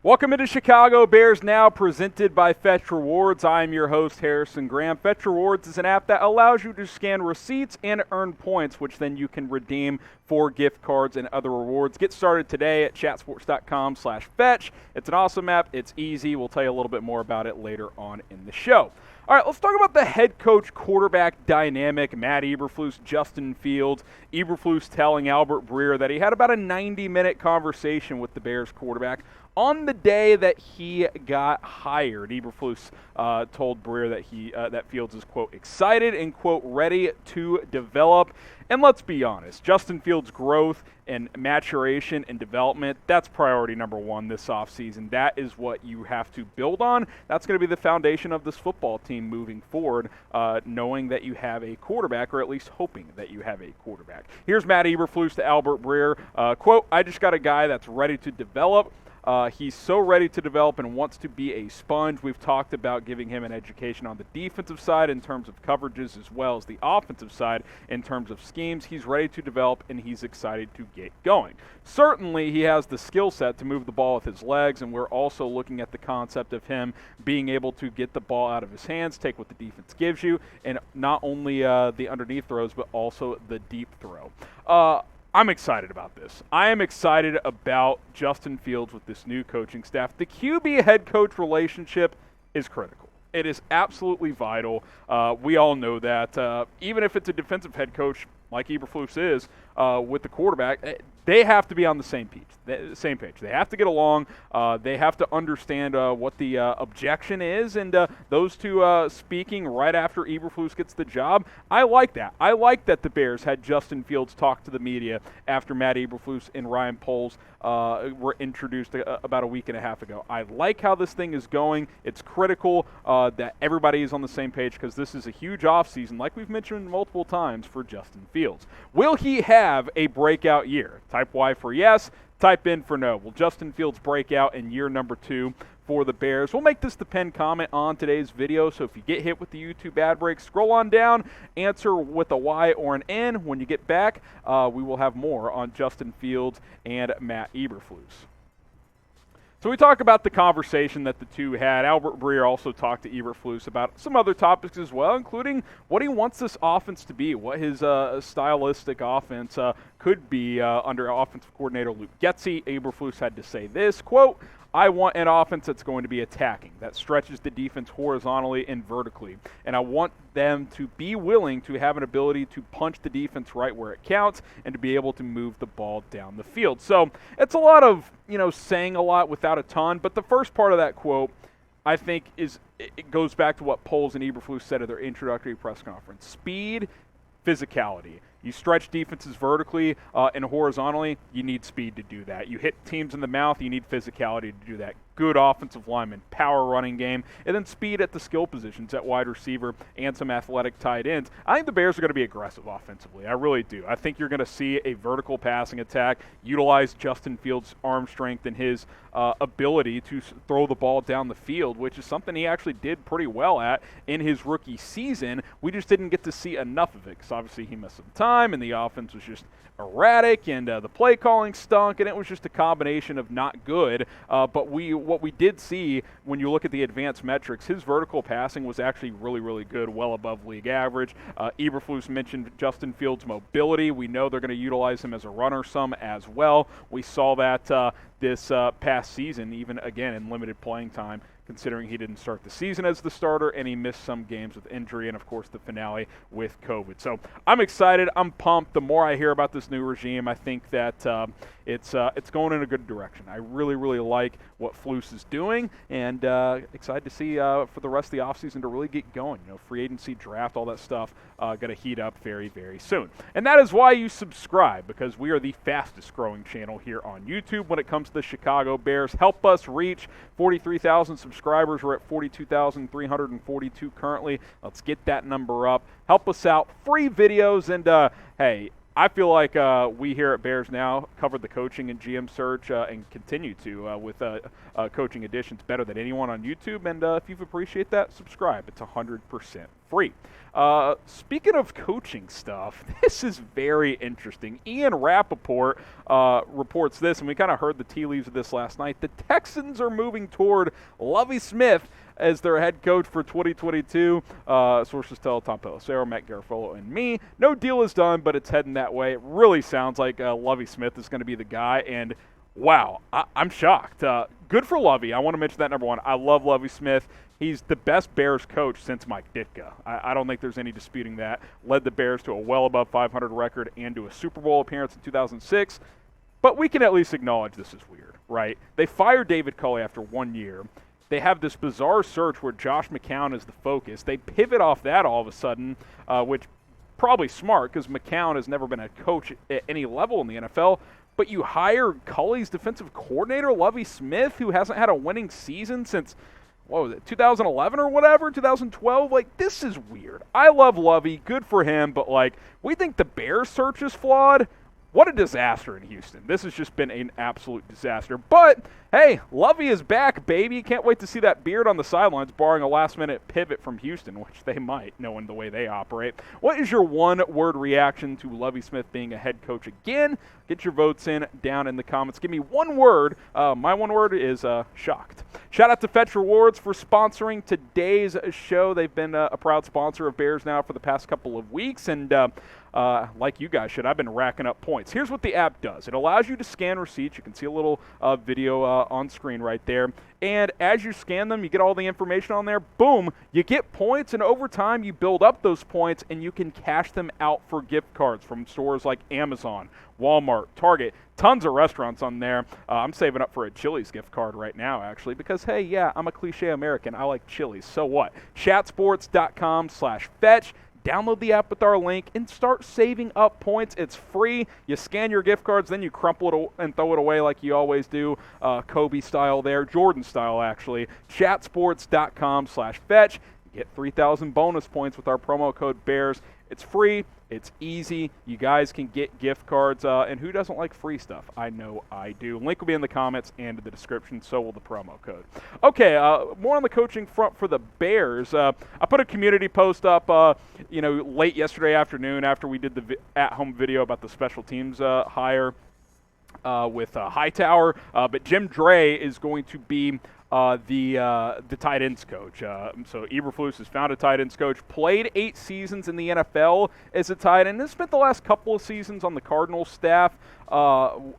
Welcome into Chicago Bears Now, presented by Fetch Rewards. I am your host, Harrison Graham. Fetch Rewards is an app that allows you to scan receipts and earn points, which then you can redeem for gift cards and other rewards. Get started today at chatsports.com/fetch. It's an awesome app. It's easy. We'll tell you a little bit more about it later on in the show. All right, let's talk about the head coach quarterback dynamic. Matt Eberflus, Justin Fields. Eberflus telling Albert Breer that he had about a 90-minute conversation with the Bears quarterback on the day that he got hired. Eberflus told Breer that that Fields is, quote, excited and, quote, ready to develop. And let's be honest, Justin Fields' growth and maturation and development, that's priority number one this offseason. That is what you have to build on. That's going to be the foundation of this football team moving forward, knowing that you have a quarterback, or at least hoping that you have a quarterback. Here's Matt Eberflus to Albert Breer, quote, I just got a guy that's ready to develop. He's so ready to develop and wants to be a sponge. We've talked about giving him an education on the defensive side in terms of coverages as well as the offensive side in terms of schemes. He's ready to develop, and he's excited to get going. Certainly, he has the skill set to move the ball with his legs, and we're also looking at the concept of him being able to get the ball out of his hands, take what the defense gives you, and not only the underneath throws, but also the deep throw. I'm excited about this. I am excited about Justin Fields with this new coaching staff. The QB head coach relationship is critical. It is absolutely vital. We all know that. Even if it's a defensive head coach like Eberflus is with the quarterback, they have to be on the same page. They have to get along. They have to understand what the objection is, and those two speaking right after Eberflus gets the job. I like that. I like that the Bears had Justin Fields talk to the media after Matt Eberflus and Ryan Poles were introduced about a week and a half ago. I like how this thing is going. It's critical that everybody is on the same page because this is a huge offseason, like we've mentioned multiple times, for Justin Fields. Will he have a breakout year? Type Y for yes. Type in for no. Will Justin Fields break out in year number 2 for the Bears? We'll make this the pinned comment on today's video, so if you get hit with the YouTube ad break, scroll on down, answer with a Y or an N. When you get back, we will have more on Justin Fields and Matt Eberflus. So we talk about the conversation that the two had. Albert Breer also talked to Eberflus about some other topics as well, including what he wants this offense to be, what his stylistic offense could be under offensive coordinator Luke Getsy. Eberflus had to say this, quote, I want an offense that's going to be attacking, that stretches the defense horizontally and vertically. And I want them to be willing to have an ability to punch the defense right where it counts and to be able to move the ball down the field. So it's a lot of, saying a lot without a ton. But the first part of that quote, I think, it goes back to what Poles and Eberflus said at their introductory press conference. Speed, physicality. You stretch defenses vertically and horizontally, you need speed to do that. You hit teams in the mouth, you need physicality to do that. Good offensive lineman, power running game, and then speed at the skill positions at wide receiver and some athletic tight ends. I think the Bears are going to be aggressive offensively. I really do. I think you're going to see a vertical passing attack, utilize Justin Fields' arm strength and his ability to throw the ball down the field, which is something he actually did pretty well at in his rookie season. We just didn't get to see enough of it because obviously he missed some time and the offense was just erratic and the play calling stunk, and it was just a combination of not good. But what we did see when you look at the advanced metrics, his vertical passing was actually really, really good, well above league average. Eberflus mentioned Justin Fields' mobility. We know they're going to utilize him as a runner some as well. We saw that this past season, even again in limited playing time, considering he didn't start the season as the starter and he missed some games with injury and, of course, the finale with COVID. So I'm excited. I'm pumped. The more I hear about this new regime, I think that it's going in a good direction. I really, really like what Flus is doing and excited to see for the rest of the offseason to really get going. Free agency, draft, all that stuff going to heat up very, very soon. And that is why you subscribe, because we are the fastest growing channel here on YouTube when it comes to the Chicago Bears. Help us reach 43,000 subscribers. We're at 42,342 currently. Let's get that number up. Help us out. Free videos. And, hey, I feel like we here at Bears Now covered the coaching and GM search and continue to with coaching additions better than anyone on YouTube. And if you appreciate that, subscribe. It's 100% free. Speaking of coaching stuff, this is very interesting. Ian Rapoport reports this, and we kind of heard the tea leaves of this last night. The Texans are moving toward Lovie Smith as their head coach for 2022. Sources tell Tom Pelissero, Matt Garofalo, and me. No deal is done, but it's heading that way. It really sounds like Lovie Smith is going to be the guy, and wow, I'm shocked. Good for Lovie. I want to mention that, number one. I love Lovie Smith. He's the best Bears coach since Mike Ditka. I don't think there's any disputing that. Led the Bears to a well above 500 record and to a Super Bowl appearance in 2006. But we can at least acknowledge this is weird, right? They fired David Culley after 1 year. They have this bizarre search where Josh McCown is the focus. They pivot off that all of a sudden, which probably smart because McCown has never been a coach at any level in the NFL. But you hire Culley's defensive coordinator, Lovie Smith, who hasn't had a winning season since, what was it, 2011 or whatever, 2012? Like, this is weird. I love Lovie. Good for him. But, like, we think the Bears search is flawed. What a disaster in Houston. This has just been an absolute disaster. But, hey, Lovie is back, baby. Can't wait to see that beard on the sidelines, barring a last-minute pivot from Houston, which they might, knowing the way they operate. What is your one-word reaction to Lovie Smith being a head coach again? Get your votes in down in the comments. Give me one word. My one word is shocked. Shout out to Fetch Rewards for sponsoring today's show. They've been a proud sponsor of Bears now for the past couple of weeks, and like you guys should, I've been racking up points. Here's what the app does. It allows you to scan receipts. You can see a little video on screen right there. And as you scan them, you get all the information on there. Boom, you get points, and over time you build up those points, and you can cash them out for gift cards from stores like Amazon, Walmart, Target. Tons of restaurants on there. I'm saving up for a Chili's gift card right now, actually, because, hey, yeah, I'm a cliche American. I like Chili's. So what? Chatsports.com/fetch. Download the app with our link and start saving up points. It's free. You scan your gift cards, then you crumple it and throw it away like you always do. Kobe style there, Jordan style actually. Chatsports.com/fetch. Get 3,000 bonus points with our promo code BEARS. It's free. It's easy. You guys can get gift cards. And who doesn't like free stuff? I know I do. Link will be in the comments and in the description. So will the promo code. Okay, more on the coaching front for the Bears. I put a community post up, late yesterday afternoon after we did the at-home video about the special teams hire with Hightower. But Jim Dray is going to be the tight ends coach. So Eberflus has found a tight ends coach, played 8 seasons in the NFL as a tight end, and spent the last couple of seasons on the Cardinals staff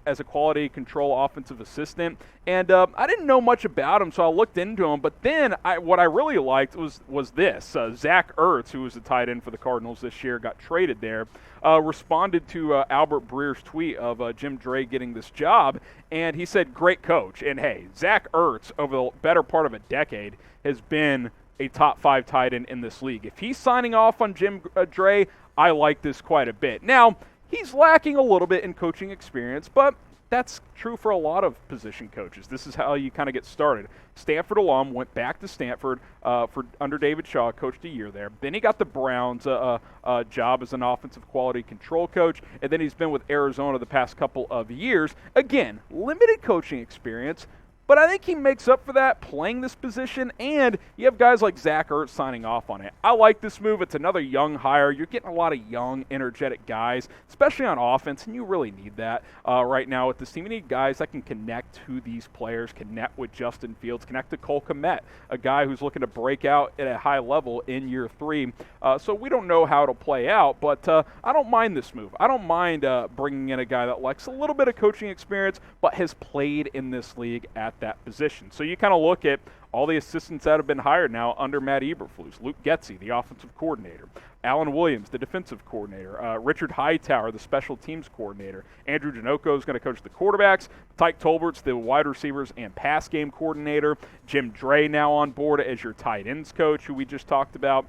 as a quality control offensive assistant. And I didn't know much about him, so I looked into him. But then what I really liked was this. Zach Ertz, who was the tight end for the Cardinals this year, got traded there, responded to Albert Breer's tweet of Jim Dray getting this job, and he said, great coach. And, hey, Zach Ertz, over the better part of a decade, has been a top 5 tight end in this league. If he's signing off on Jim Dray, I like this quite a bit. Now, he's lacking a little bit in coaching experience, but that's true for a lot of position coaches. This is how you kind of get started. Stanford alum, went back to Stanford under David Shaw, coached a year there. Then he got the Browns job as an offensive quality control coach, and then he's been with Arizona the past couple of years. Again, limited coaching experience, but I think he makes up for that playing this position, and you have guys like Zach Ertz signing off on it. I like this move. It's another young hire. You're getting a lot of young, energetic guys, especially on offense, and you really need that right now with this team. You need guys that can connect to these players, connect with Justin Fields, connect to Cole Kmet, a guy who's looking to break out at a high level in year 3. So we don't know how it'll play out, but I don't mind this move. I don't mind bringing in a guy that lacks a little bit of coaching experience, but has played in this league at that position. So you kind of look at all the assistants that have been hired now under Matt Eberflus. Luke Getsy, the offensive coordinator. Alan Williams, the defensive coordinator. Richard Hightower, the special teams coordinator. Andrew Janocko is going to coach the quarterbacks. Tyke Tolbert's the wide receivers and pass game coordinator. Jim Dray now on board as your tight ends coach, who we just talked about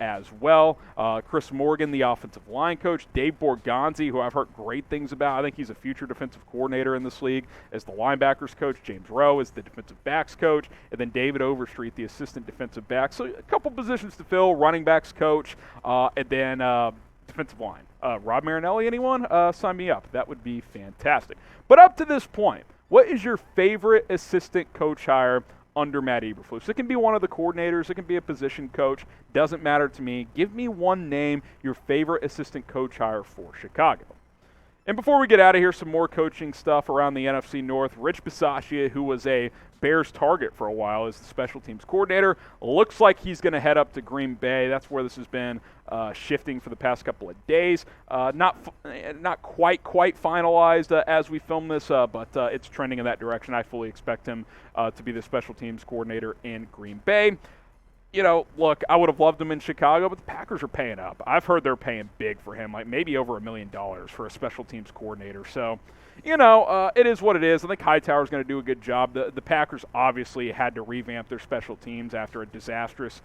as well. Chris Morgan, the offensive line coach. Dave Borgonzi, who I've heard great things about. I think he's a future defensive coordinator in this league, as the linebackers coach. James Rowe is the defensive backs coach. And then David Overstreet, the assistant defensive back. So a couple positions to fill, running backs coach, and then defensive line. Rob Marinelli, anyone? Sign me up. That would be fantastic. But up to this point, what is your favorite assistant coach hire under Matt Eberflus. It can be one of the coordinators. It can be a position coach. Doesn't matter to me. Give me one name, your favorite assistant coach hire for Chicago. And before we get out of here, some more coaching stuff around the NFC North. Rich Bisaccia, who was a Bears target for a while as the special teams coordinator, looks like he's going to head up to Green Bay. That's where this has been shifting for the past couple of days. Not quite finalized as we film this, but it's trending in that direction. I fully expect him to be the special teams coordinator in Green Bay. You know, look, I would have loved him in Chicago, but the Packers are paying up. I've heard they're paying big for him, like maybe over $1 million for a special teams coordinator. So, you know, it is what it is. I think Hightower's going to do a good job. The Packers obviously had to revamp their special teams after a disastrous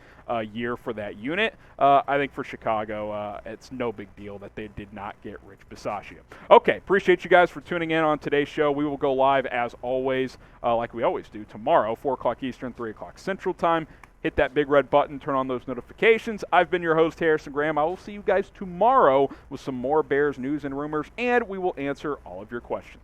year for that unit. I think for Chicago, it's no big deal that they did not get Rich Bisaccia. Okay, appreciate you guys for tuning in on today's show. We will go live, as always, like we always do, tomorrow, 4 o'clock Eastern, 3 o'clock Central Time. Hit that big red button, turn on those notifications. I've been your host, Harrison Graham. I will see you guys tomorrow with some more Bears news and rumors, and we will answer all of your questions.